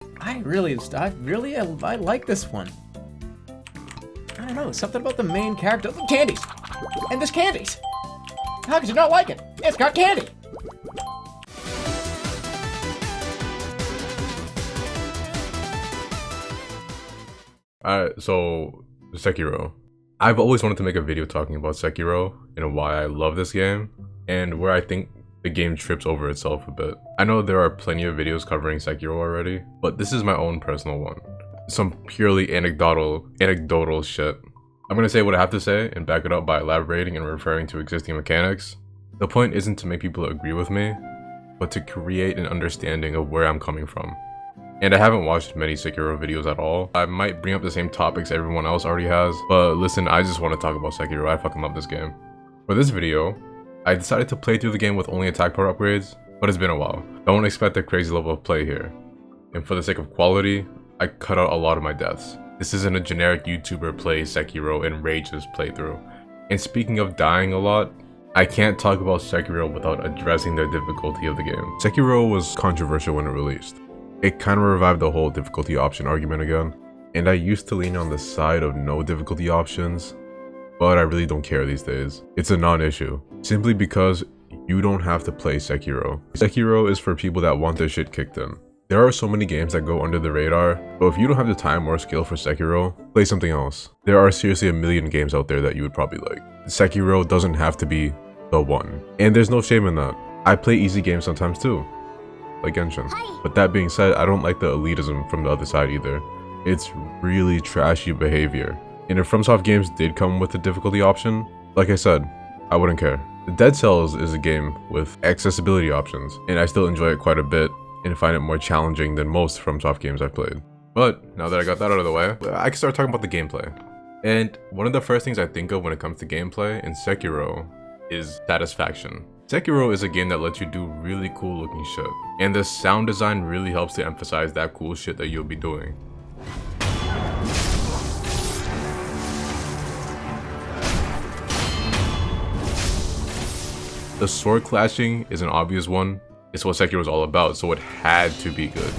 I like this one. I don't know, something about the main character. Candies! And there's candies! How could you not like it? It's got candy! Alright, so Sekiro. I've always wanted to make a video talking about Sekiro and why I love this game, and where I think the game trips over itself a bit. I know there are plenty of videos covering Sekiro already, but this is my own personal one. Some purely anecdotal shit. I'm gonna say what I have to say and back it up by elaborating and referring to existing mechanics. The point isn't to make people agree with me, but to create an understanding of where I'm coming from. And I haven't watched many Sekiro videos at all. I might bring up the same topics everyone else already has, but listen, I just want to talk about Sekiro. I fucking love this game. For this video, I decided to play through the game with only attack power upgrades, but it's been a while. Don't expect a crazy level of play here. And for the sake of quality, I cut out a lot of my deaths. This isn't a generic YouTuber plays Sekiro and rages playthrough. And speaking of dying a lot, I can't talk about Sekiro without addressing the difficulty of the game. Sekiro was controversial when it released. It kind of revived the whole difficulty option argument again. And I used to lean on the side of no difficulty options, but I really don't care these days. It's a non-issue, simply because you don't have to play Sekiro. Sekiro is for people that want their shit kicked in. There are so many games that go under the radar, but if you don't have the time or skill for Sekiro, play something else. There are seriously a million games out there that you would probably like. Sekiro doesn't have to be the one. And there's no shame in that. I play easy games sometimes too, like Genshin. But that being said, I don't like the elitism from the other side either. It's really trashy behavior. And if FromSoft games did come with a difficulty option, like I said, I wouldn't care. Dead Cells is a game with accessibility options, and I still enjoy it quite a bit and find it more challenging than most FromSoft games I've played. But now that I got that out of the way, I can start talking about the gameplay. And one of the first things I think of when it comes to gameplay in Sekiro is satisfaction. Sekiro is a game that lets you do really cool looking shit, and the sound design really helps to emphasize that cool shit that you'll be doing. The sword clashing is an obvious one. It's what Sekiro is all about, so it had to be good.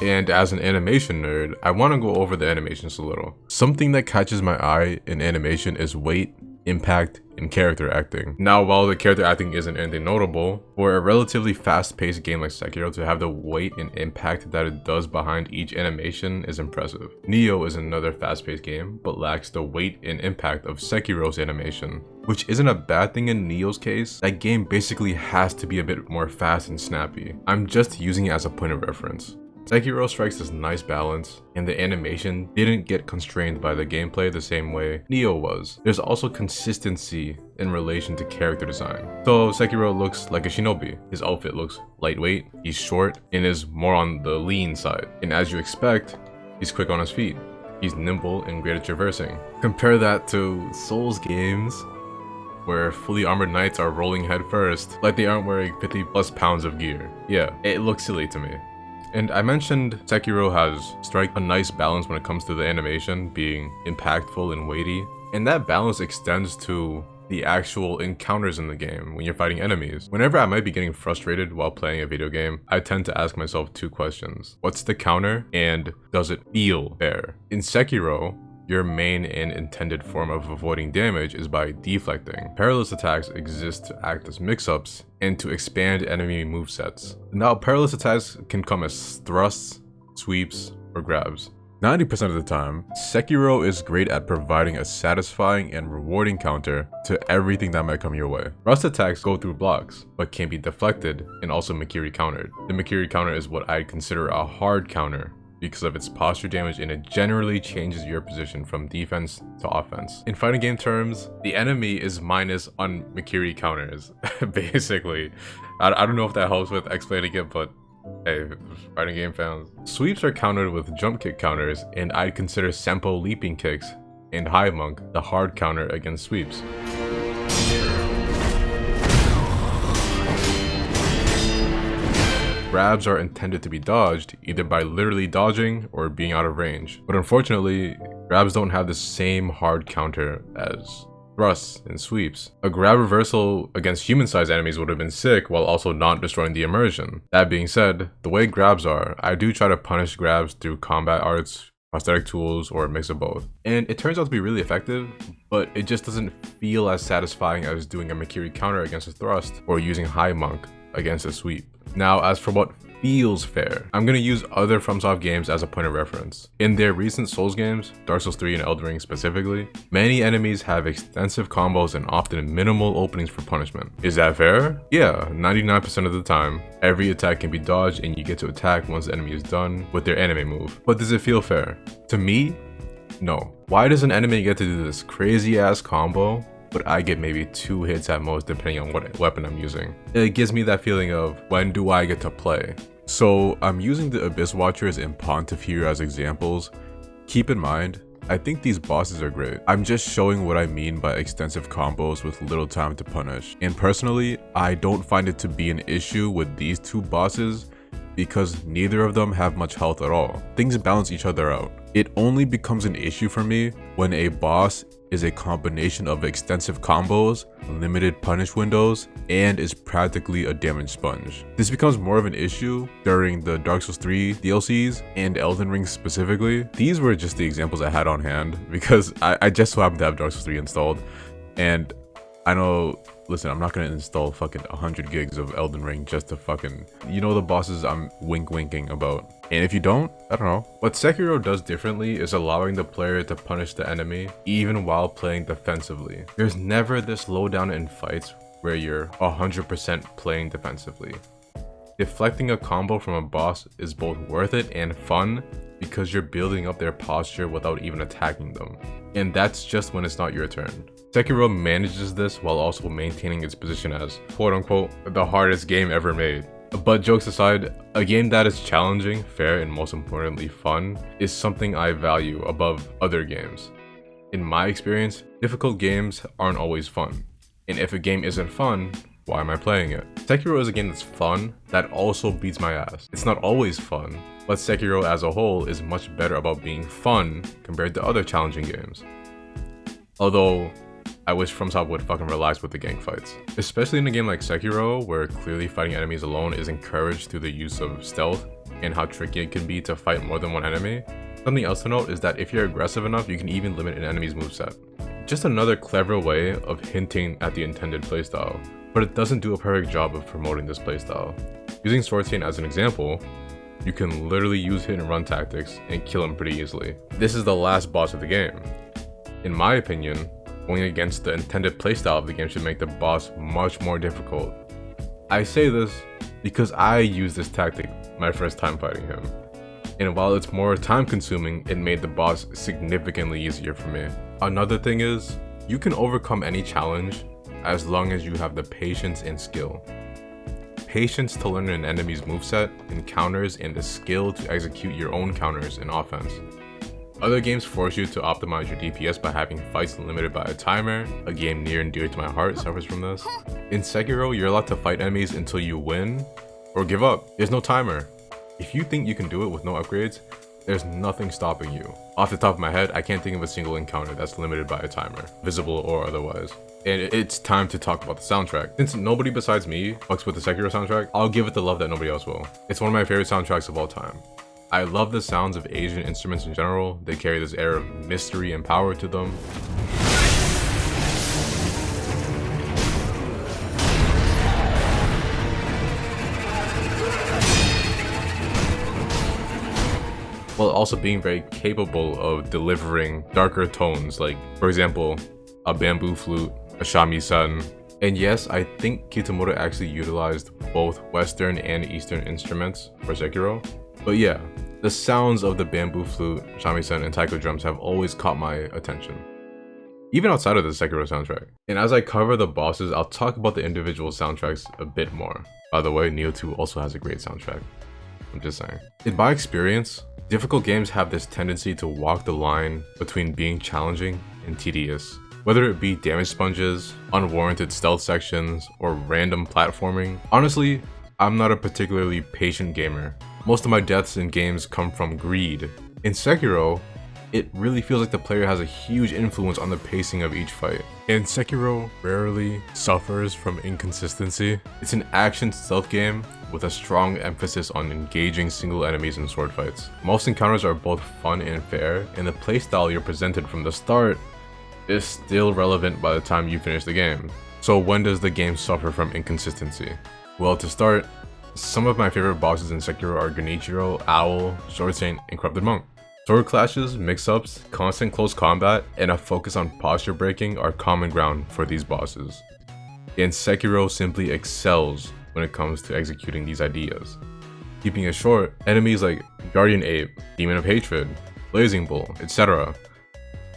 And as an animation nerd, I want to go over the animations a little. Something that catches my eye in animation is weight, impact, and character acting. Now, while the character acting isn't anything notable, for a relatively fast-paced game like Sekiro to have the weight and impact that it does behind each animation is impressive. Nioh is another fast-paced game, but lacks the weight and impact of Sekiro's animation, which isn't a bad thing in Nioh's case. That game basically has to be a bit more fast and snappy. I'm just using it as a point of reference. Sekiro strikes this nice balance, and the animation didn't get constrained by the gameplay the same way Nioh was. There's also consistency in relation to character design. So Sekiro looks like a shinobi. His outfit looks lightweight, he's short, and is more on the lean side. And as you expect, he's quick on his feet. He's nimble and great at traversing. Compare that to Souls games, where fully armored knights are rolling head first, like they aren't wearing 50 plus pounds of gear. Yeah, it looks silly to me. And I mentioned Sekiro has struck a nice balance when it comes to the animation being impactful and weighty, and that balance extends to the actual encounters in the game when you're fighting enemies. Whenever I might be getting frustrated while playing a video game, I tend to ask myself two questions. What's the counter, and does it feel fair? In Sekiro, your main and intended form of avoiding damage is by deflecting. Perilous attacks exist to act as mix-ups and to expand enemy movesets. Now, perilous attacks can come as thrusts, sweeps, or grabs. 90% of the time, Sekiro is great at providing a satisfying and rewarding counter to everything that might come your way. Thrust attacks go through blocks, but can be deflected and also Mikiri countered. The Mikiri counter is what I'd consider a hard counter, because of its posture damage, and it generally changes your position from defense to offense. In fighting game terms, the enemy is minus on Mikiri counters, basically. I don't know if that helps with explaining it, but hey, fighting game fans. Sweeps are countered with jump kick counters, and I'd consider Senpo leaping kicks and High Monk the hard counter against sweeps. Grabs are intended to be dodged either by literally dodging or being out of range. But unfortunately, grabs don't have the same hard counter as thrusts, and sweeps. A grab reversal against human-sized enemies would have been sick while also not destroying the immersion. That being said, the way grabs are, I do try to punish grabs through combat arts, prosthetic tools, or a mix of both. And it turns out to be really effective, but it just doesn't feel as satisfying as doing a Mikiri counter against a thrust or using High Monk against a sweep. Now, as for what feels fair, I'm gonna use other FromSoft games as a point of reference. In their recent Souls games, Dark Souls 3 and Elden Ring specifically, many enemies have extensive combos and often minimal openings for punishment. Is that fair? Yeah, 99% of the time. Every attack can be dodged and you get to attack once the enemy is done with their anime move. But does it feel fair? To me, no. Why does an enemy get to do this crazy ass combo, but I get maybe 2 hits at most depending on what weapon I'm using? It gives me that feeling of, when do I get to play? So I'm using the Abyss Watchers and Pontiff as examples. Keep in mind, I think these bosses are great. I'm just showing what I mean by extensive combos with little time to punish. And personally, I don't find it to be an issue with these 2 bosses because neither of them have much health at all. Things balance each other out. It only becomes an issue for me when a boss is a combination of extensive combos, limited punish windows, and is practically a damage sponge. This becomes more of an issue during the Dark Souls 3 DLCs and Elden Ring specifically. These were just the examples I had on hand because I just so happened to have Dark Souls 3 installed, and I know, listen, I'm not gonna install fucking 100 gigs of Elden Ring just to fucking, you know, the bosses I'm winking about. And if you don't, I don't know. What Sekiro does differently is allowing the player to punish the enemy even while playing defensively. There's never this slowdown in fights where you're 100% playing defensively. Deflecting a combo from a boss is both worth it and fun because you're building up their posture without even attacking them. And that's just when it's not your turn. Sekiro manages this while also maintaining its position as, quote unquote, the hardest game ever made. But jokes aside, a game that is challenging, fair, and most importantly fun is something I value above other games. In my experience, difficult games aren't always fun. And if a game isn't fun, why am I playing it? Sekiro is a game that's fun, that also beats my ass. It's not always fun, but Sekiro as a whole is much better about being fun compared to other challenging games. Although, I wish FromSoft would fucking relax with the gang fights. Especially in a game like Sekiro, where clearly fighting enemies alone is encouraged through the use of stealth and how tricky it can be to fight more than one enemy. Something else to note is that if you're aggressive enough, you can even limit an enemy's moveset. Just another clever way of hinting at the intended playstyle, but it doesn't do a perfect job of promoting this playstyle. Using Sword Saint as an example, you can literally use hit and run tactics and kill him pretty easily. This is the last boss of the game. In my opinion, going against the intended playstyle of the game should make the boss much more difficult. I say this because I used this tactic my first time fighting him, and while it's more time consuming, it made the boss significantly easier for me. Another thing is, you can overcome any challenge as long as you have the patience and skill. Patience to learn an enemy's moveset and counters, and the skill to execute your own counters and offense. Other games force you to optimize your DPS by having fights limited by a timer. A game near and dear to my heart suffers from this. In Sekiro, you're allowed to fight enemies until you win or give up. There's no timer. If you think you can do it with no upgrades, there's nothing stopping you. Off the top of my head, I can't think of a single encounter that's limited by a timer, visible or otherwise. And it's time to talk about the soundtrack. Since nobody besides me fucks with the Sekiro soundtrack, I'll give it the love that nobody else will. It's one of my favorite soundtracks of all time. I love the sounds of Asian instruments in general. They carry this air of mystery and power to them. While also being very capable of delivering darker tones, like, for example, a bamboo flute, a shamisen. And yes, I think Kitamura actually utilized both Western and Eastern instruments for Sekiro. But yeah, the sounds of the bamboo flute, shamisen, and taiko drums have always caught my attention, even outside of the Sekiro soundtrack. And as I cover the bosses, I'll talk about the individual soundtracks a bit more. By the way, Nioh 2 also has a great soundtrack. I'm just saying. In my experience, difficult games have this tendency to walk the line between being challenging and tedious. Whether it be damage sponges, unwarranted stealth sections, or random platforming. Honestly, I'm not a particularly patient gamer. Most of my deaths in games come from greed. In Sekiro, it really feels like the player has a huge influence on the pacing of each fight. And Sekiro rarely suffers from inconsistency. It's an action stealth game with a strong emphasis on engaging single enemies in sword fights. Most encounters are both fun and fair, and the playstyle you're presented from the start is still relevant by the time you finish the game. So when does the game suffer from inconsistency? Well, to start, some of my favorite bosses in Sekiro are Genichiro, Owl, Sword Saint, and Corrupted Monk. Sword clashes, mix-ups, constant close combat, and a focus on posture breaking are common ground for these bosses. And Sekiro simply excels when it comes to executing these ideas. Keeping it short, enemies like Guardian Ape, Demon of Hatred, Blazing Bull, etc.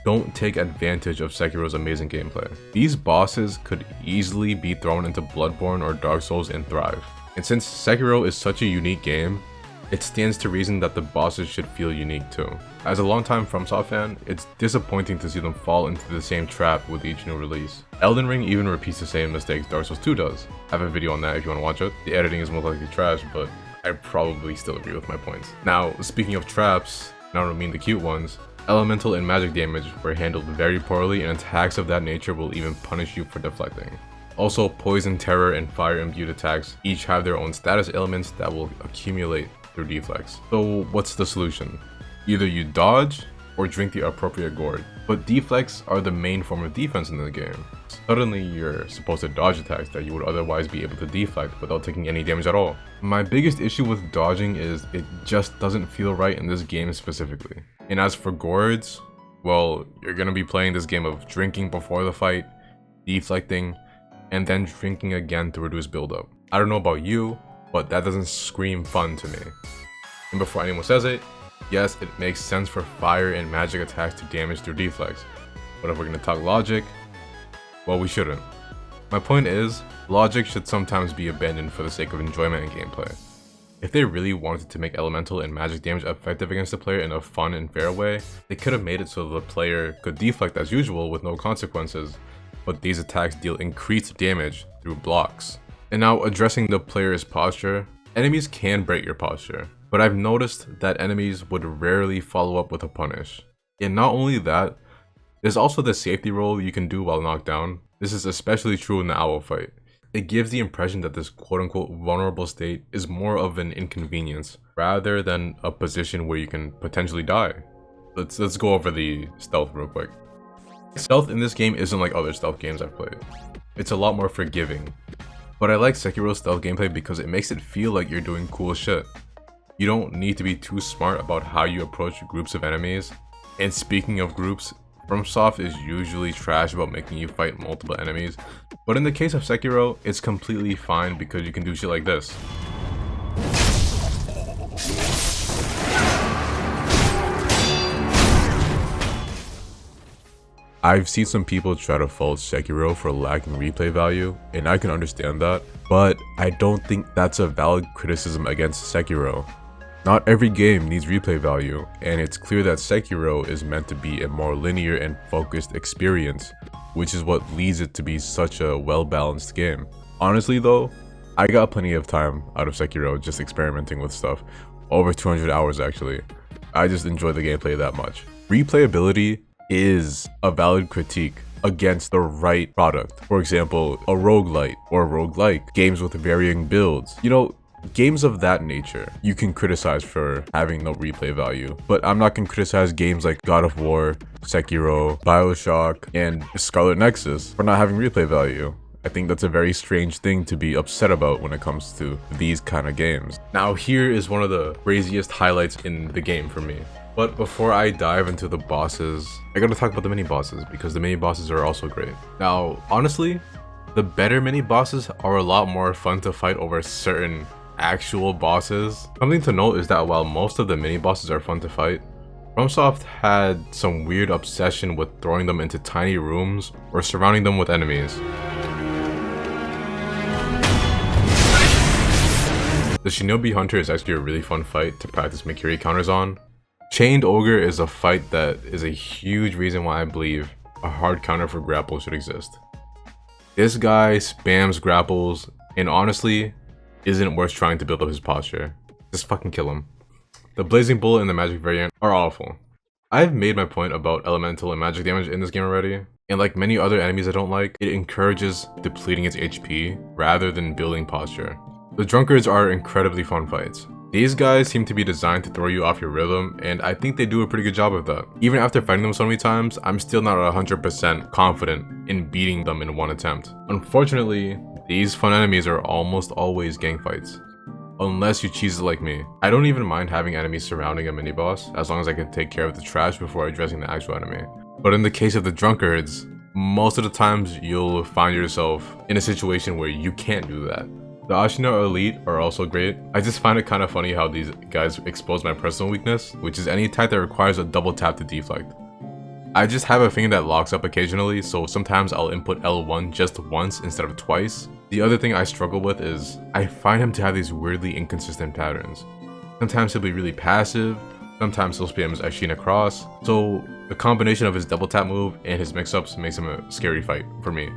don't take advantage of Sekiro's amazing gameplay. These bosses could easily be thrown into Bloodborne or Dark Souls and thrive. And since Sekiro is such a unique game, it stands to reason that the bosses should feel unique too. As a longtime FromSoft fan, it's disappointing to see them fall into the same trap with each new release. Elden Ring even repeats the same mistakes Dark Souls 2 does. I have a video on that if you want to watch it. The editing is most likely trash, but I probably still agree with my points. Now, speaking of traps, and I don't mean the cute ones, elemental and magic damage were handled very poorly, and attacks of that nature will even punish you for deflecting. Also, poison, terror, and fire imbued attacks each have their own status elements that will accumulate through deflects. So what's the solution? Either you dodge or drink the appropriate gourd. But deflects are the main form of defense in the game. Suddenly you're supposed to dodge attacks that you would otherwise be able to deflect without taking any damage at all. My biggest issue with dodging is it just doesn't feel right in this game specifically. And as for gourds, well, you're gonna be playing this game of drinking before the fight, deflecting, and then drinking again to reduce buildup. I don't know about you, but that doesn't scream fun to me. And before anyone says it, yes, it makes sense for fire and magic attacks to damage through deflects, but if we're gonna talk logic, well, we shouldn't. My point is, logic should sometimes be abandoned for the sake of enjoyment and gameplay. If they really wanted to make elemental and magic damage effective against the player in a fun and fair way, they could have made it so the player could deflect as usual with no consequences, but these attacks deal increased damage through blocks. And now, addressing the player's posture, enemies can break your posture, but I've noticed that enemies would rarely follow up with a punish. And not only that, there's also the safety roll you can do while knocked down. This is especially true in the Owl fight. It gives the impression that this quote-unquote vulnerable state is more of an inconvenience rather than a position where you can potentially die. Let's go over the stealth real quick. Stealth in this game isn't like other stealth games I've played. It's a lot more forgiving. But I like Sekiro's stealth gameplay because it makes it feel like you're doing cool shit. You don't need to be too smart about how you approach groups of enemies. And speaking of groups, FromSoft is usually trash about making you fight multiple enemies. But in the case of Sekiro, it's completely fine because you can do shit like this. I've seen some people try to fault Sekiro for lacking replay value, and I can understand that, but I don't think that's a valid criticism against Sekiro. Not every game needs replay value, and it's clear that Sekiro is meant to be a more linear and focused experience, which is what leads it to be such a well-balanced game. Honestly though, I got plenty of time out of Sekiro just experimenting with stuff. Over 200 hours actually. I just enjoy the gameplay that much. Replayability is a valid critique against the right product. For example, a roguelite or roguelike, games with varying builds. You know, games of that nature, you can criticize for having no replay value, but I'm not gonna criticize games like God of War, Sekiro, Bioshock, and Scarlet Nexus for not having replay value. I think that's a very strange thing to be upset about when it comes to these kind of games. Now here is one of the craziest highlights in the game for me. But before I dive into the bosses, I gotta talk about the mini bosses because the mini bosses are also great. Now, honestly, the better mini bosses are a lot more fun to fight over certain actual bosses. Something to note is that while most of the mini bosses are fun to fight, FromSoft had some weird obsession with throwing them into tiny rooms or surrounding them with enemies. The Shinobi Hunter is actually a really fun fight to practice Mikiri counters on. Chained Ogre is a fight that is a huge reason why I believe a hard counter for grapple should exist. This guy spams grapples and honestly isn't worth trying to build up his posture. Just fucking kill him. The Blazing Bull and the Magic variant are awful. I've made my point about elemental and magic damage in this game already, and like many other enemies I don't like, it encourages depleting its HP rather than building posture. The drunkards are incredibly fun fights. These guys seem to be designed to throw you off your rhythm, and I think they do a pretty good job of that. Even after fighting them so many times, I'm still not 100% confident in beating them in one attempt. Unfortunately, these fun enemies are almost always gang fights. Unless you cheese it like me. I don't even mind having enemies surrounding a mini-boss, as long as I can take care of the trash before addressing the actual enemy. But in the case of the drunkards, most of the times you'll find yourself in a situation where you can't do that. The Ashina Elite are also great. I just find it kind of funny how these guys expose my personal weakness, which is any attack that requires a double tap to deflect. I just have a finger that locks up occasionally, so sometimes I'll input L1 just once instead of twice. The other thing I struggle with is, I find him to have these weirdly inconsistent patterns. Sometimes he'll be really passive, sometimes he'll spam his Ashina cross, so the combination of his double tap move and his mix-ups makes him a scary fight for me.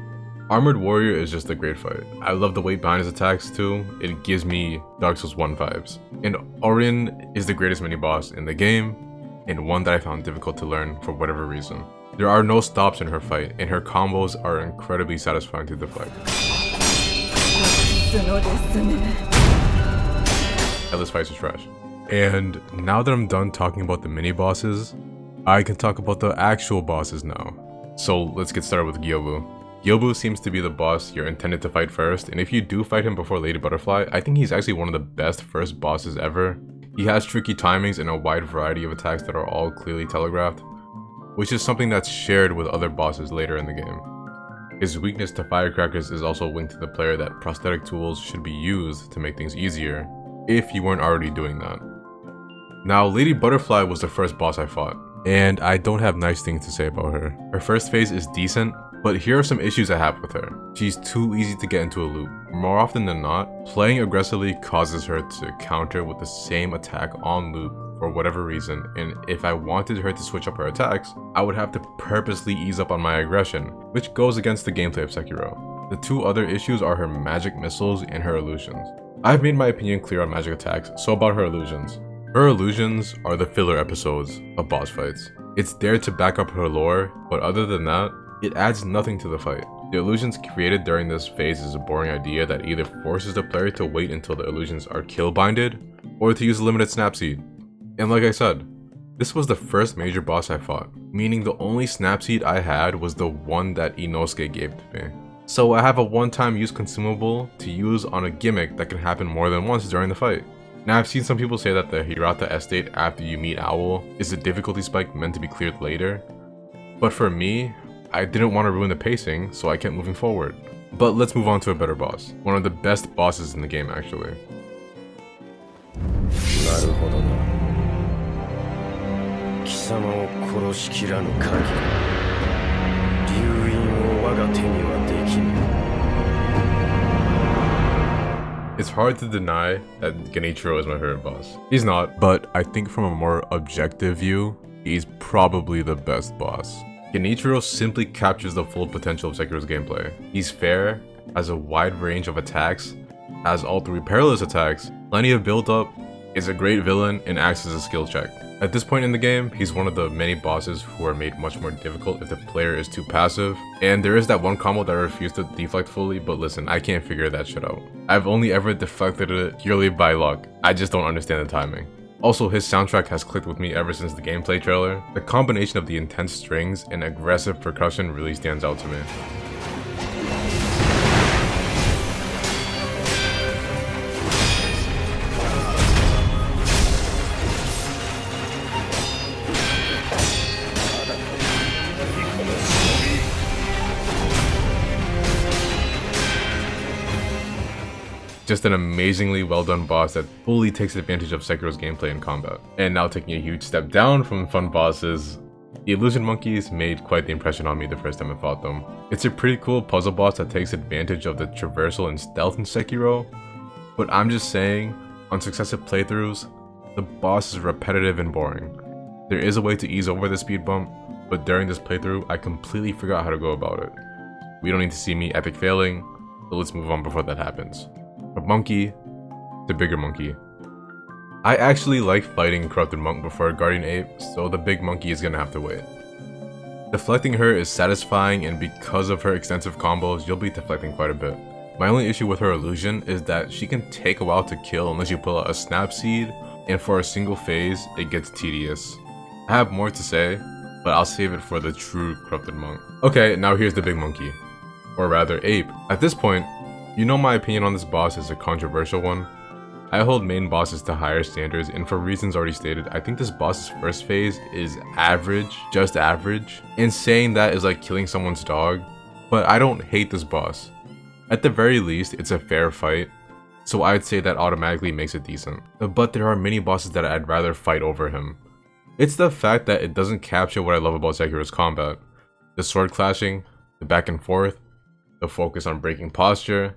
Armored Warrior is just a great fight. I love the weight behind his attacks too, it gives me Dark Souls 1 vibes. And Orin is the greatest mini-boss in the game, and one that I found difficult to learn for whatever reason. There are no stops in her fight, and her combos are incredibly satisfying to deflect. This fight's trash. And now that I'm done talking about the mini bosses, I can talk about the actual bosses now. So let's get started with Gyobu. Gyobu seems to be the boss you're intended to fight first, and if you do fight him before Lady Butterfly, I think he's actually one of the best first bosses ever. He has tricky timings and a wide variety of attacks that are all clearly telegraphed, which is something that's shared with other bosses later in the game. His weakness to firecrackers is also linked to the player that prosthetic tools should be used to make things easier, if you weren't already doing that. Now, Lady Butterfly was the first boss I fought, and I don't have nice things to say about her. Her first phase is decent, but here are some issues I have with her. She's too easy to get into a loop. More often than not, playing aggressively causes her to counter with the same attack on loop for whatever reason, and if I wanted her to switch up her attacks, I would have to purposely ease up on my aggression, which goes against the gameplay of Sekiro. The two other issues are her magic missiles and her illusions. I've made my opinion clear on magic attacks, so about her illusions. Her illusions are the filler episodes of boss fights. It's there to back up her lore, but other than that, it adds nothing to the fight. The illusions created during this phase is a boring idea that either forces the player to wait until the illusions are kill binded, or to use a limited snapseed. And like I said, this was the first major boss I fought, meaning the only snapseed I had was the one that Inosuke gave to me. So I have a one-time use consumable to use on a gimmick that can happen more than once during the fight. Now I've seen some people say that the Hirata estate after you meet Owl is a difficulty spike meant to be cleared later, but for me, I didn't want to ruin the pacing, so I kept moving forward. But let's move on to a better boss. One of the best bosses in the game, actually. It's hard to deny that Genichiro is my favorite boss. He's not, but I think from a more objective view, he's probably the best boss. Genichiro simply captures the full potential of Sekiro's gameplay. He's fair, has a wide range of attacks, has all three perilous attacks, plenty of build-up, is a great villain, and acts as a skill check. At this point in the game, he's one of the many bosses who are made much more difficult if the player is too passive, and there is that one combo that I refuse to deflect fully, but listen, I can't figure that shit out. I've only ever deflected it purely by luck. I just don't understand the timing. Also, his soundtrack has clicked with me ever since the gameplay trailer. The combination of the intense strings and aggressive percussion really stands out to me. Just an amazingly well done boss that fully takes advantage of Sekiro's gameplay and combat. And now taking a huge step down from fun bosses, the Illusion Monkeys made quite the impression on me the first time I fought them. It's a pretty cool puzzle boss that takes advantage of the traversal and stealth in Sekiro, but I'm just saying, on successive playthroughs, the boss is repetitive and boring. There is a way to ease over the speed bump, but during this playthrough, I completely forgot how to go about it. We don't need to see me epic failing, so let's move on before that happens. From monkey to bigger monkey. I actually like fighting Corrupted Monk before Guardian Ape, so the big monkey is gonna have to wait. Deflecting her is satisfying, and because of her extensive combos, you'll be deflecting quite a bit. My only issue with her illusion is that she can take a while to kill unless you pull out a Snap Seed, and for a single phase, it gets tedious. I have more to say, but I'll save it for the true Corrupted Monk. Okay, now here's the big monkey. Or rather, ape. At this point, you know my opinion on this boss is a controversial one. I hold main bosses to higher standards, and for reasons already stated, I think this boss's first phase is average, just average. And saying that is like killing someone's dog, but I don't hate this boss. At the very least, it's a fair fight, so I'd say that automatically makes it decent. But there are many bosses that I'd rather fight over him. It's the fact that it doesn't capture what I love about Sekiro's combat. The sword clashing, the back and forth, the focus on breaking posture.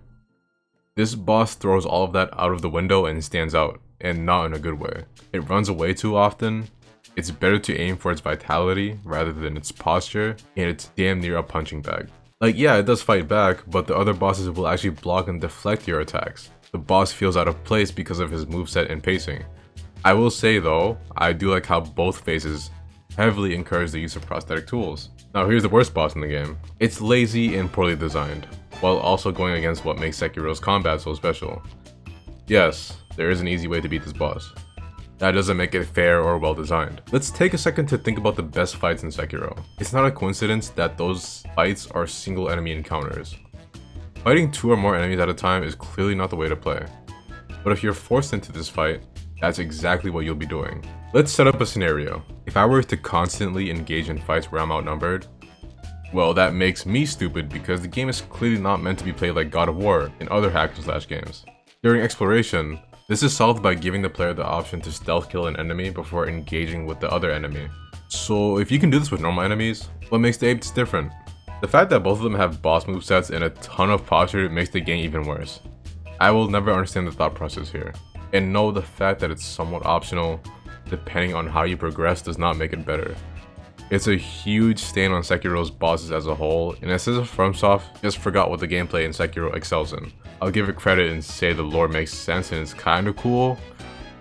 This boss throws all of that out of the window and stands out, and not in a good way. It runs away too often, it's better to aim for its vitality rather than its posture, and it's damn near a punching bag. Like, yeah, it does fight back, but the other bosses will actually block and deflect your attacks. The boss feels out of place because of his moveset and pacing. I will say though, I do like how both phases heavily encourage the use of prosthetic tools. Now here's the worst boss in the game. It's lazy and poorly designed, while also going against what makes Sekiro's combat so special. Yes, there is an easy way to beat this boss. That doesn't make it fair or well designed. Let's take a second to think about the best fights in Sekiro. It's not a coincidence that those fights are single enemy encounters. Fighting 2 or more enemies at a time is clearly not the way to play. But if you're forced into this fight, that's exactly what you'll be doing. Let's set up a scenario. If I were to constantly engage in fights where I'm outnumbered, well, that makes me stupid because the game is clearly not meant to be played like God of War and other hack and slash games. During exploration, this is solved by giving the player the option to stealth kill an enemy before engaging with the other enemy. So if you can do this with normal enemies, what makes the apes different? The fact that both of them have boss movesets and a ton of posture makes the game even worse. I will never understand the thought process here. And no, the fact that it's somewhat optional, depending on how you progress, does not make it better. It's a huge stain on Sekiro's bosses as a whole, and it says if FromSoft just forgot what the gameplay in Sekiro excels in. I'll give it credit and say the lore makes sense and it's kinda cool,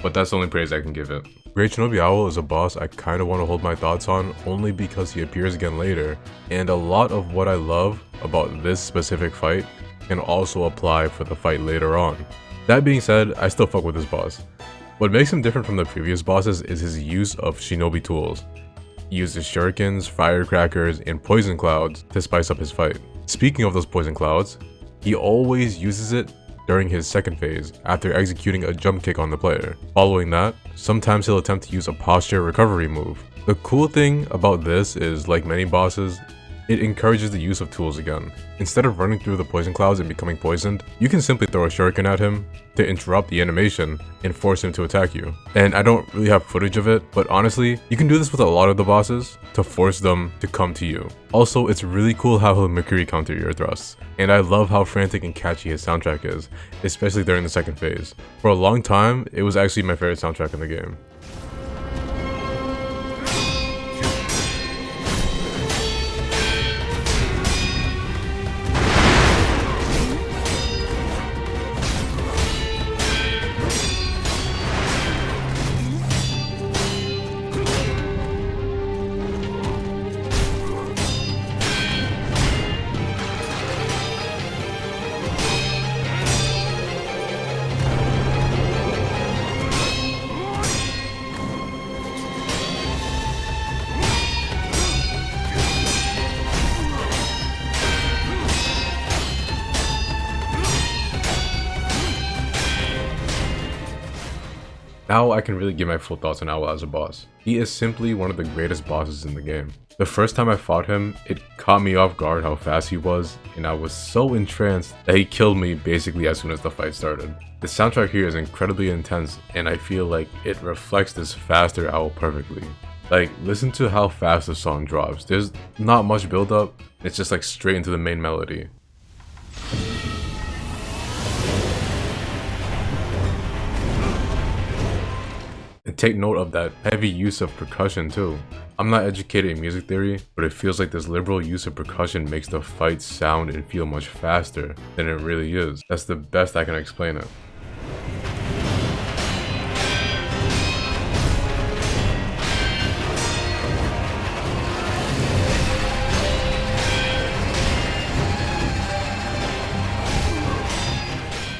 but that's the only praise I can give it. Great Shinobi Owl is a boss I kinda want to hold my thoughts on only because he appears again later, and a lot of what I love about this specific fight can also apply for the fight later on. That being said, I still fuck with this boss. What makes him different from the previous bosses is his use of shinobi tools. He uses shurikens, firecrackers, and poison clouds to spice up his fight. Speaking of those poison clouds, he always uses it during his second phase after executing a jump kick on the player. Following that, sometimes he'll attempt to use a posture recovery move. The cool thing about this is, like many bosses, it encourages the use of tools again. Instead of running through the poison clouds and becoming poisoned, you can simply throw a shuriken at him to interrupt the animation and force him to attack you. And I don't really have footage of it, but honestly, you can do this with a lot of the bosses to force them to come to you. Also, it's really cool how he'll Mercury counter your thrusts. And I love how frantic and catchy his soundtrack is, especially during the second phase. For a long time, it was actually my favorite soundtrack in the game. Now I can really give my full thoughts on Owl as a boss. He is simply one of the greatest bosses in the game. The first time I fought him, it caught me off guard how fast he was, and I was so entranced that he killed me basically as soon as the fight started. The soundtrack here is incredibly intense, and I feel like it reflects this faster Owl perfectly. Like, listen to how fast the song drops. There's not much build up, it's just like straight into the main melody. And take note of that heavy use of percussion too. I'm not educated in music theory, but it feels like this liberal use of percussion makes the fight sound and feel much faster than it really is. That's the best I can explain it.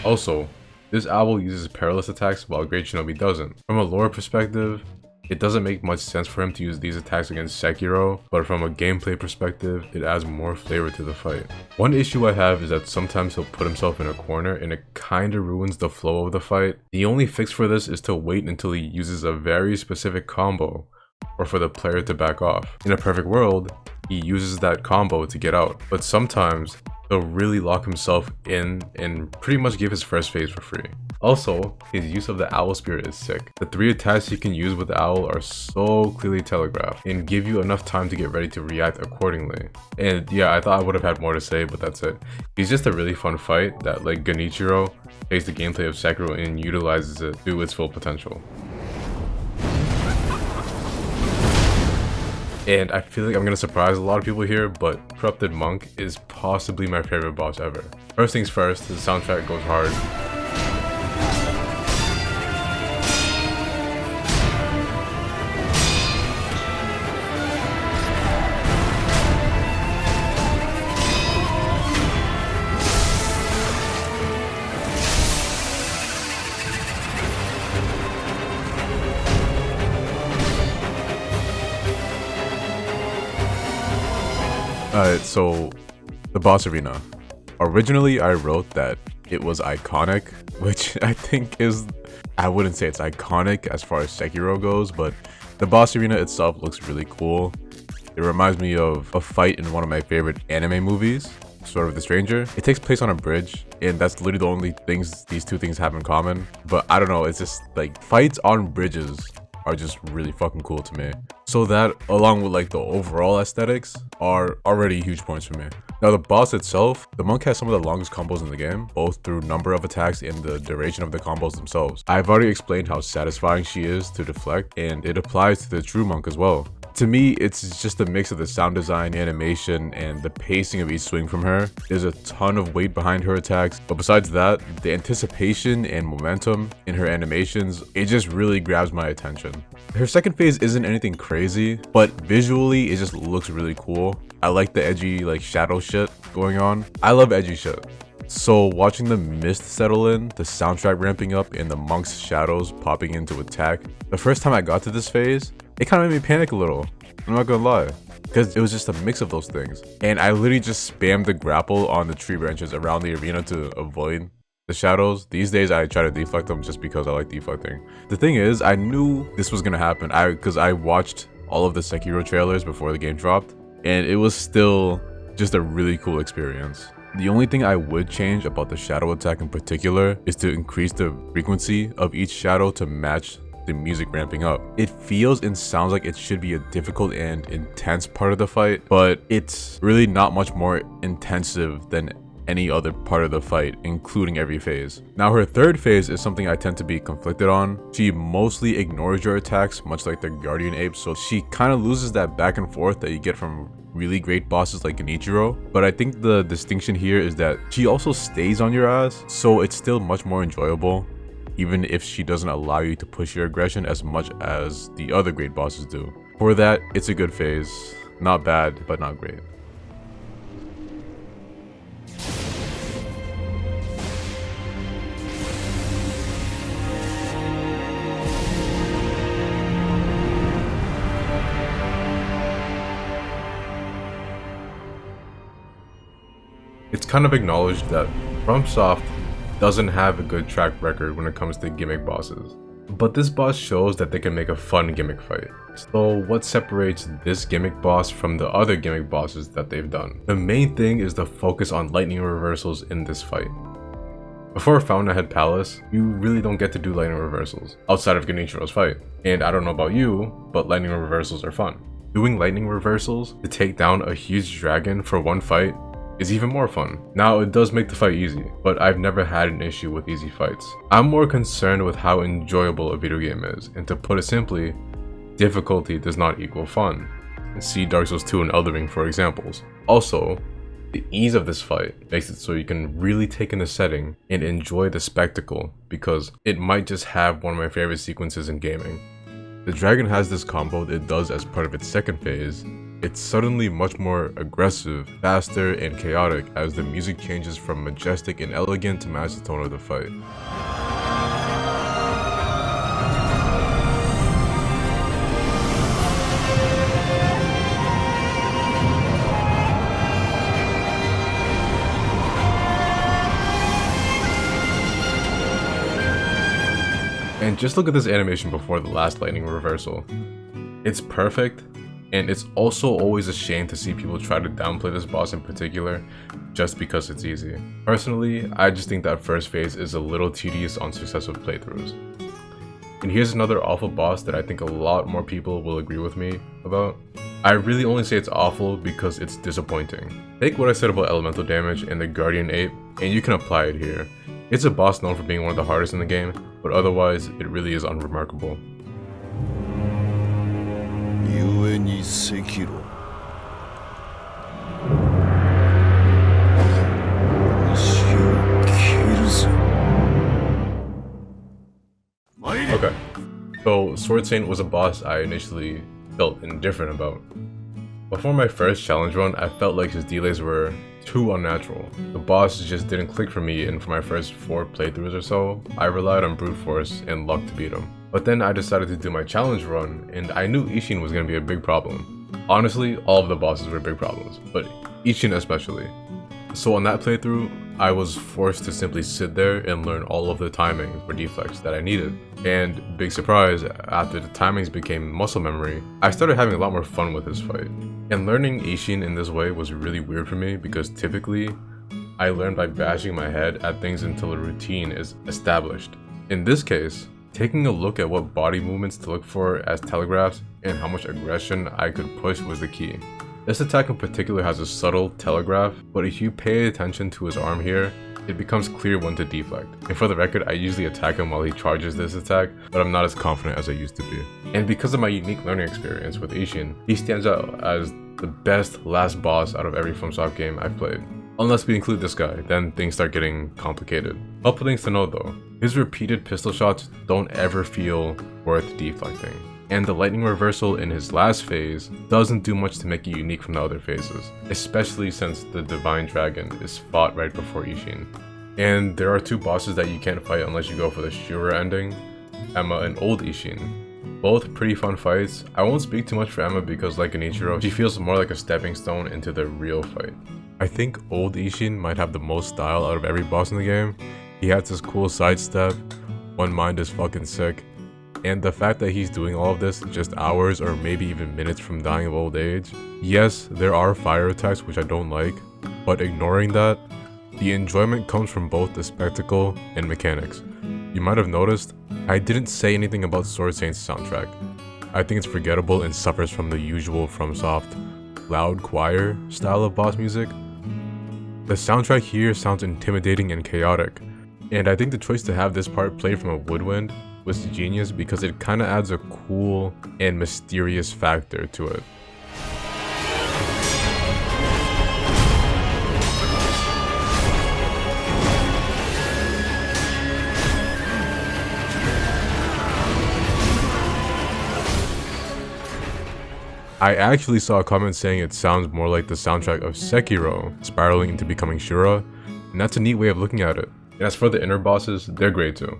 Also, this owl uses perilous attacks while Great Shinobi doesn't. From a lore perspective, it doesn't make much sense for him to use these attacks against Sekiro, but from a gameplay perspective, it adds more flavor to the fight. One issue I have is that sometimes he'll put himself in a corner and it kinda ruins the flow of the fight. The only fix for this is to wait until he uses a very specific combo, or for the player to back off. In a perfect world, he uses that combo to get out, but sometimes he'll really lock himself in and pretty much give his first phase for free. Also, his use of the owl spirit is sick. The 3 attacks you can use with the owl are so clearly telegraphed and give you enough time to get ready to react accordingly. And yeah, I thought I would have had more to say, but that's it. He's just a really fun fight that, like Genichiro, takes the gameplay of Sekiro and utilizes it to its full potential. And I feel like I'm gonna surprise a lot of people here, but Corrupted Monk is possibly my favorite boss ever. First things first, the soundtrack goes hard. Alright, so the boss arena. Originally, I wrote that it was iconic, which I think is, I wouldn't say it's iconic as far as Sekiro goes, but the boss arena itself looks really cool. It reminds me of a fight in one of my favorite anime movies, Sword of the Stranger. It takes place on a bridge, and that's literally the only things these two things have in common. But I don't know, it's just like fights on bridges are just really fucking cool to me. So that, along with like the overall aesthetics, are already huge points for me. Now the boss itself, the monk has some of the longest combos in the game, both through number of attacks and the duration of the combos themselves. I've already explained how satisfying she is to deflect, and it applies to the true monk as well. To me, it's just a mix of the sound design, animation, and the pacing of each swing from her. There's a ton of weight behind her attacks, but besides that, the anticipation and momentum in her animations, it just really grabs my attention. Her second phase isn't anything crazy, but visually, it just looks really cool. I like the edgy, like, shadow shit going on. I love edgy shit. So watching the mist settle in, the soundtrack ramping up, and the monk's shadows popping into attack, the first time I got to this phase, it kind of made me panic a little, I'm not gonna lie, because it was just a mix of those things. And I literally just spammed the grapple on the tree branches around the arena to avoid the shadows. These days I try to deflect them just because I like deflecting. The thing is, I knew this was gonna happen because I watched all of the Sekiro trailers before the game dropped, and it was still just a really cool experience. The only thing I would change about the shadow attack in particular is to increase the frequency of each shadow to match the music ramping up. It feels and sounds like it should be a difficult and intense part of the fight, but it's really not much more intensive than any other part of the fight, including every phase. Now her third phase is something I tend to be conflicted on. She mostly ignores your attacks, much like the Guardian Ape, so she kind of loses that back and forth that you get from really great bosses like Genichiro. But I think the distinction here is that she also stays on your ass, so it's still much more enjoyable, even if she doesn't allow you to push your aggression as much as the other great bosses do. For that, it's a good phase. Not bad, but not great. It's kind of acknowledged that FromSoft doesn't have a good track record when it comes to gimmick bosses, but this boss shows that they can make a fun gimmick fight. So what separates this gimmick boss from the other gimmick bosses that they've done? The main thing is the focus on lightning reversals in this fight. Before Fountainhead Palace, you really don't get to do lightning reversals outside of Genichiro's fight. And I don't know about you, but lightning reversals are fun. Doing lightning reversals to take down a huge dragon for one fight is even more fun. Now, it does make the fight easy, but I've never had an issue with easy fights. I'm more concerned with how enjoyable a video game is, and to put it simply, difficulty does not equal fun. See Dark Souls 2 and Elden Ring for examples. Also, the ease of this fight makes it so you can really take in the setting and enjoy the spectacle, because it might just have one of my favorite sequences in gaming. The dragon has this combo it does as part of its second phase, It's suddenly much more aggressive, faster, and chaotic as the music changes from majestic and elegant to match the tone of the fight. And just look at this animation before the last lightning reversal. It's perfect, and it's also always a shame to see people try to downplay this boss in particular just because it's easy. Personally, I just think that first phase is a little tedious on successive playthroughs. And here's another awful boss that I think a lot more people will agree with me about. I really only say it's awful because it's disappointing. Take what I said about elemental damage and the Guardian Ape, and you can apply it here. It's a boss known for being one of the hardest in the game, but otherwise, it really is unremarkable. Sekiro. Okay, so Sword Saint was a boss I initially felt indifferent about. Before my first challenge run, I felt like his delays were too unnatural. The boss just didn't click for me, and for my first 4 playthroughs or so, I relied on brute force and luck to beat him. But then I decided to do my challenge run, and I knew Ishin was going to be a big problem. Honestly, all of the bosses were big problems, but Ishin especially. So on that playthrough, I was forced to simply sit there and learn all of the timings for deflects that I needed. And big surprise, after the timings became muscle memory, I started having a lot more fun with this fight. And learning Ishin in this way was really weird for me because typically, I learn by bashing my head at things until a routine is established. In this case, taking a look at what body movements to look for as telegraphs and how much aggression I could push was the key. This attack in particular has a subtle telegraph, but if you pay attention to his arm here, it becomes clear when to deflect. And for the record, I usually attack him while he charges this attack, but I'm not as confident as I used to be. And because of my unique learning experience with Ishin, he stands out as the best last boss out of every FromSoft game I've played. Unless we include this guy, then things start getting complicated. Couple things to know though, his repeated pistol shots don't ever feel worth deflecting. And the lightning reversal in his last phase doesn't do much to make it unique from the other phases, especially since the Divine Dragon is fought right before Ishin. And there are 2 bosses that you can't fight unless you go for the Shura ending, Emma and Old Ishin. Both pretty fun fights. I won't speak too much for Emma because like Genichiro, she feels more like a stepping stone into the real fight. I think Old Ishin might have the most style out of every boss in the game. He has this cool sidestep, one mind is fucking sick. And the fact that he's doing all of this just hours or maybe even minutes from dying of old age. Yes, there are fire attacks which I don't like, but ignoring that, the enjoyment comes from both the spectacle and mechanics. You might have noticed, I didn't say anything about Sword Saint's soundtrack. I think it's forgettable and suffers from the usual FromSoft loud choir style of boss music. The soundtrack here sounds intimidating and chaotic, and I think the choice to have this part played from a woodwind was genius because it kinda adds a cool and mysterious factor to it. I actually saw a comment saying it sounds more like the soundtrack of Sekiro, spiraling into becoming Shura, and that's a neat way of looking at it. And as for the inner bosses, they're great too.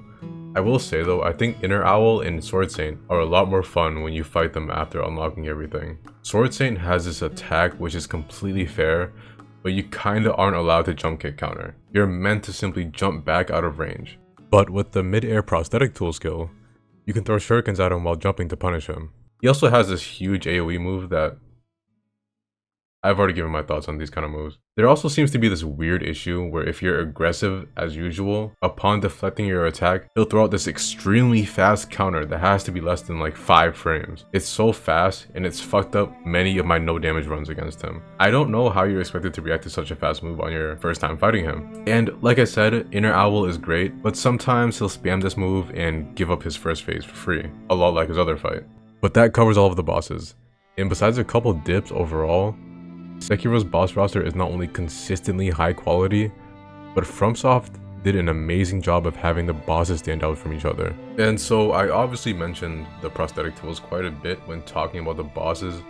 I will say though, I think Inner Owl and Sword Saint are a lot more fun when you fight them after unlocking everything. Sword Saint has this attack which is completely fair, but you kinda aren't allowed to jump kick counter. You're meant to simply jump back out of range. But with the mid-air prosthetic tool skill, you can throw shurikens at him while jumping to punish him. He also has this huge AoE move that I've already given my thoughts on these kind of moves. There also seems to be this weird issue where if you're aggressive as usual, upon deflecting your attack, he'll throw out this extremely fast counter that has to be less than like 5 frames. It's so fast and it's fucked up many of my no damage runs against him. I don't know how you're expected to react to such a fast move on your first time fighting him. And like I said, Inner Owl is great, but sometimes he'll spam this move and give up his first phase for free, a lot like his other fight. But that covers all of the bosses. And besides a couple dips overall, Sekiro's boss roster is not only consistently high quality, but FromSoft did an amazing job of having the bosses stand out from each other. And so I obviously mentioned the prosthetic tools quite a bit when talking about the bosses,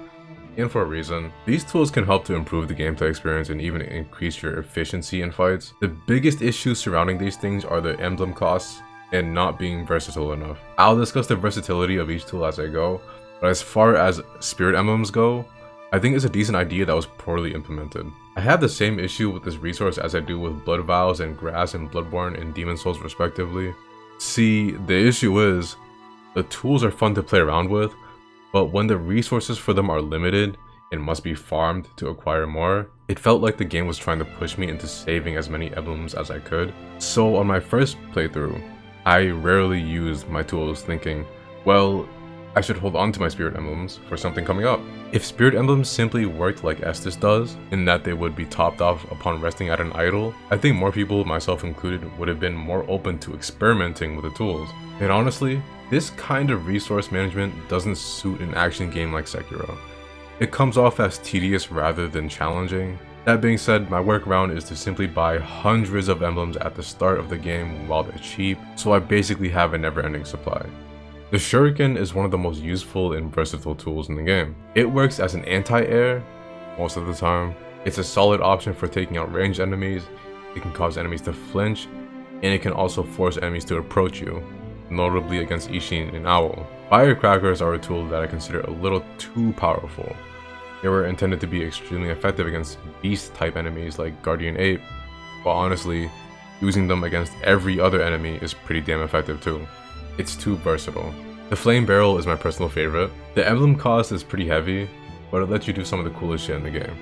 and for a reason. These tools can help to improve the gameplay experience and even increase your efficiency in fights. The biggest issues surrounding these things are the emblem costs and not being versatile enough. I'll discuss the versatility of each tool as I go, but as far as spirit emblems go, I think it's a decent idea that was poorly implemented. I have the same issue with this resource as I do with blood vials and grass and bloodborne and demon souls respectively. See, the issue is, the tools are fun to play around with, but when the resources for them are limited and must be farmed to acquire more, it felt like the game was trying to push me into saving as many emblems as I could. So on my first playthrough, I rarely used my tools thinking, well, I should hold on to my spirit emblems for something coming up. If spirit emblems simply worked like Estus does, in that they would be topped off upon resting at an idol, I think more people, myself included, would have been more open to experimenting with the tools. And honestly, this kind of resource management doesn't suit an action game like Sekiro. It comes off as tedious rather than challenging. That being said, my workaround is to simply buy hundreds of emblems at the start of the game while they're cheap, so I basically have a never-ending supply. The shuriken is one of the most useful and versatile tools in the game. It works as an anti-air most of the time. It's a solid option for taking out ranged enemies, it can cause enemies to flinch, and it can also force enemies to approach you, notably against Ishin and Owl. Firecrackers are a tool that I consider a little too powerful. They were intended to be extremely effective against beast-type enemies like Guardian Ape, but honestly, using them against every other enemy is pretty damn effective too. It's too versatile. The flame barrel is my personal favorite. The emblem cost is pretty heavy, but it lets you do some of the coolest shit in the game.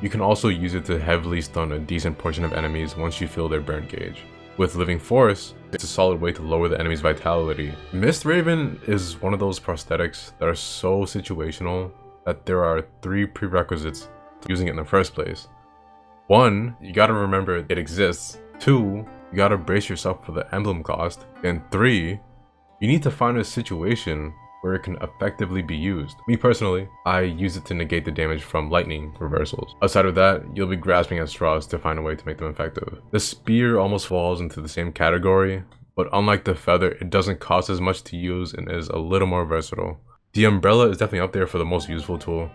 You can also use it to heavily stun a decent portion of enemies once you fill their burn gauge. With Living Force, it's a solid way to lower the enemy's vitality. Mist Raven is one of those prosthetics that are so situational that there are 3 prerequisites to using it in the first place. 1, you gotta remember it exists. 2, you gotta brace yourself for the emblem cost. And 3, you need to find a situation where it can effectively be used. Me personally, I use it to negate the damage from lightning reversals. Outside of that, you'll be grasping at straws to find a way to make them effective. The spear almost falls into the same category, but unlike the feather, it doesn't cost as much to use and is a little more versatile. The umbrella is definitely up there for the most useful tool.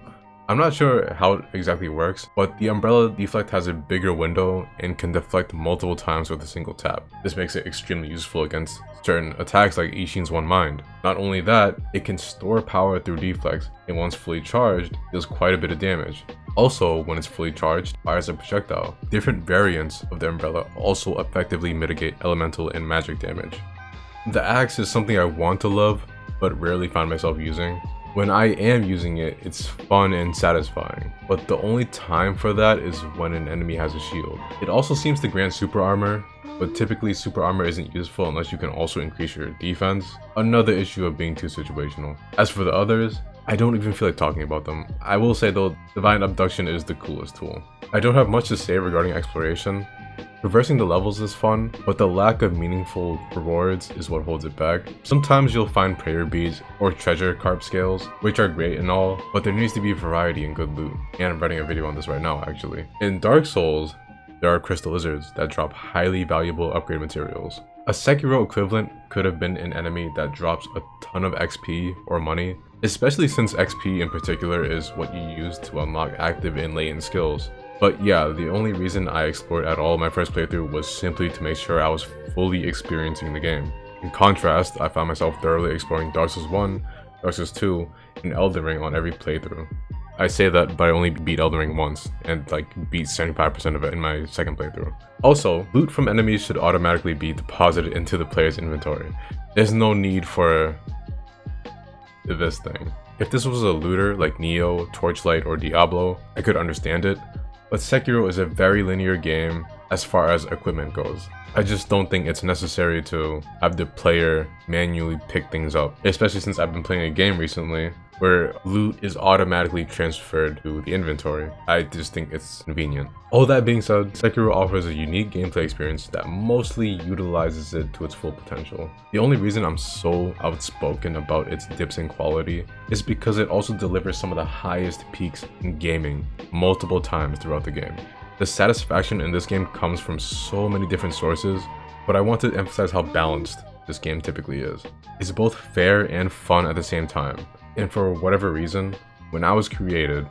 I'm not sure how it exactly works, but the umbrella deflect has a bigger window and can deflect multiple times with a single tap. This makes it extremely useful against certain attacks like Ishin's One Mind. Not only that, it can store power through deflects, and once fully charged, deals quite a bit of damage. Also, when it's fully charged, fires a projectile. Different variants of the umbrella also effectively mitigate elemental and magic damage. The axe is something I want to love, but rarely find myself using. When I am using it, it's fun and satisfying, but the only time for that is when an enemy has a shield. It also seems to grant super armor, but typically super armor isn't useful unless you can also increase your defense. Another issue of being too situational. As for the others, I don't even feel like talking about them. I will say though, Divine Abduction is the coolest tool. I don't have much to say regarding exploration. Traversing the levels is fun, but the lack of meaningful rewards is what holds it back. Sometimes you'll find prayer beads or treasure carp scales, which are great and all, but there needs to be variety and good loot. And I'm writing a video on this right now actually. In Dark Souls, there are crystal lizards that drop highly valuable upgrade materials. A Sekiro equivalent could have been an enemy that drops a ton of XP or money, especially since XP in particular is what you use to unlock active and latent skills. But yeah, the only reason I explored at all my first playthrough was simply to make sure I was fully experiencing the game. In contrast, I found myself thoroughly exploring Dark Souls 1, Dark Souls 2, and Elden Ring on every playthrough. I say that, but I only beat Elden Ring once, and beat 75% of it in my second playthrough. Also, loot from enemies should automatically be deposited into the player's inventory. There's no need for this thing. If this was a looter like Nioh, Torchlight, or Diablo, I could understand it. But Sekiro is a very linear game as far as equipment goes. I just don't think it's necessary to have the player manually pick things up, especially since I've been playing a game recently where loot is automatically transferred to the inventory. I just think it's convenient. All that being said, Sekiro offers a unique gameplay experience that mostly utilizes it to its full potential. The only reason I'm so outspoken about its dips in quality is because it also delivers some of the highest peaks in gaming multiple times throughout the game. The satisfaction in this game comes from so many different sources, but I want to emphasize how balanced this game typically is. It's both fair and fun at the same time. And for whatever reason, When I was created,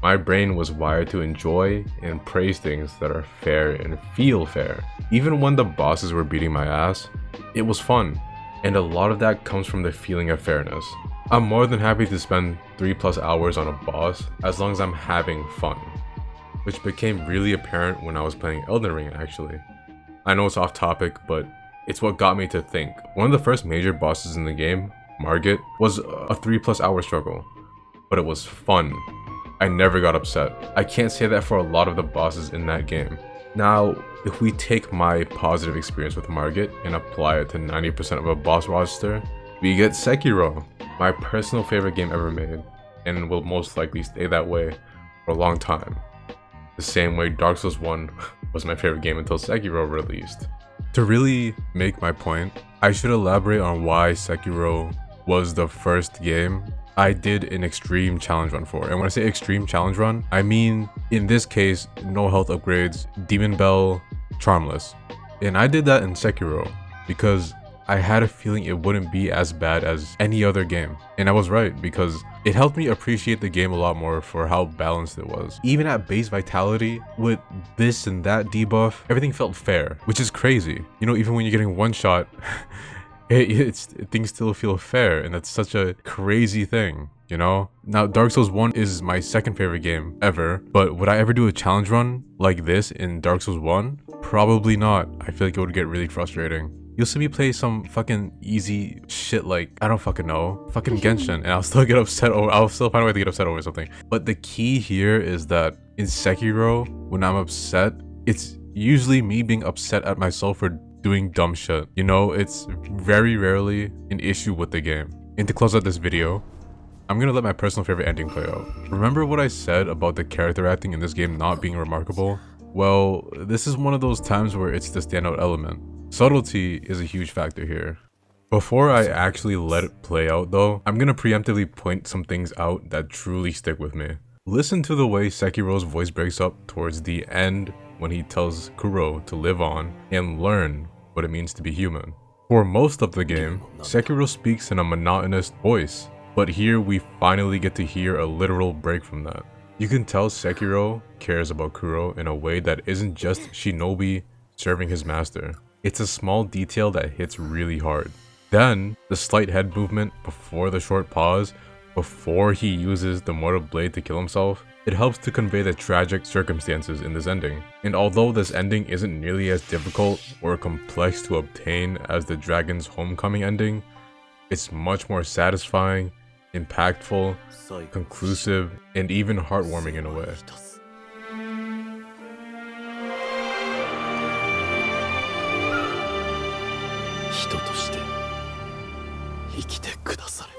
my brain was wired to enjoy and praise things that are fair and feel fair. Even when the bosses were beating my ass, it was fun. And a lot of that comes from the feeling of fairness. I'm more than happy to spend 3+ hours on a boss as long as I'm having fun. Which became really apparent when I was playing Elden Ring actually. I know it's off topic, but it's what got me to think. One of the first major bosses in the game, Margit, was a 3+ hour struggle. But it was fun. I never got upset. I can't say that for a lot of the bosses in that game. Now, if we take my positive experience with Margit and apply it to 90% of a boss roster, we get Sekiro, my personal favorite game ever made, and will most likely stay that way for a long time. The same way Dark Souls 1 was my favorite game until Sekiro released. To really make my point, I should elaborate on why Sekiro was the first game I did an extreme challenge run for. And when I say extreme challenge run, I mean, in this case, no health upgrades, Demon Bell, Charmless. And I did that in Sekiro because I had a feeling it wouldn't be as bad as any other game. And I was right, because it helped me appreciate the game a lot more for how balanced it was. Even at base vitality, with this and that debuff, everything felt fair, which is crazy. You know, even when you're getting one shot, things still feel fair, and that's such a crazy thing, you know? Now, Dark Souls 1 is my second favorite game ever, but would I ever do a challenge run like this in Dark Souls 1? Probably not. I feel like it would get really frustrating. You'll see me play some fucking easy shit like, I don't fucking know, fucking Genshin, and I'll still get upset over, I'll still find a way to get upset over something. But the key here is that in Sekiro, when I'm upset, it's usually me being upset at myself for doing dumb shit. You know, it's very rarely an issue with the game. And to close out this video, I'm gonna let my personal favorite ending play out. Remember what I said about the character acting in this game not being remarkable? Well, this is one of those times where it's the standout element. Subtlety is a huge factor here. Before I actually let it play out though, I'm gonna preemptively point some things out that truly stick with me. Listen to the way Sekiro's voice breaks up towards the end when he tells Kuro to live on and learn what it means to be human. For most of the game, Sekiro speaks in a monotonous voice, but here we finally get to hear a literal break from that. You can tell Sekiro cares about Kuro in a way that isn't just shinobi serving his master. It's a small detail that hits really hard. Then, the slight head movement before the short pause, before he uses the mortal blade to kill himself, it helps to convey the tragic circumstances in this ending. And although this ending isn't nearly as difficult or complex to obtain as the Dragon's Homecoming ending, it's much more satisfying, impactful, conclusive, and even heartwarming in a way. 人として生きてくだされ。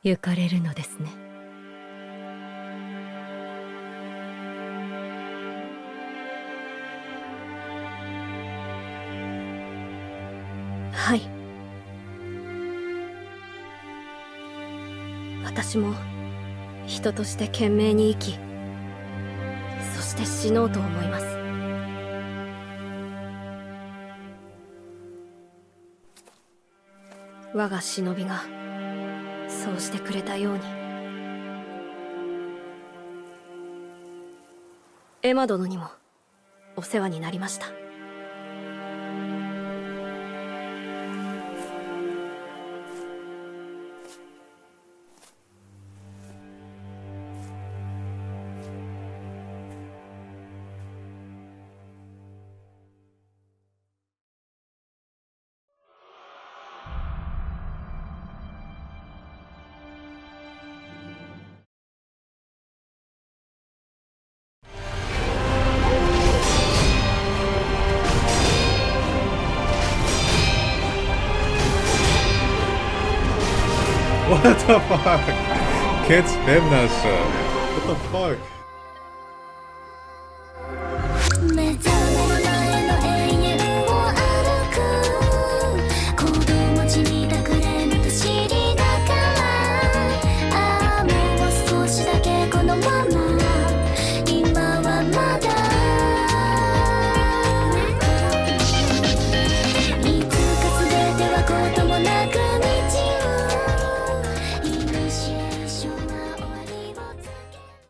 行かれるのですね。はい。私も人として懸命に生き、そして死のうと思います。我が忍びがそうしてくれたように。エマ殿にもお世話になりました。the fuck? Can't spam that shit. What the fuck?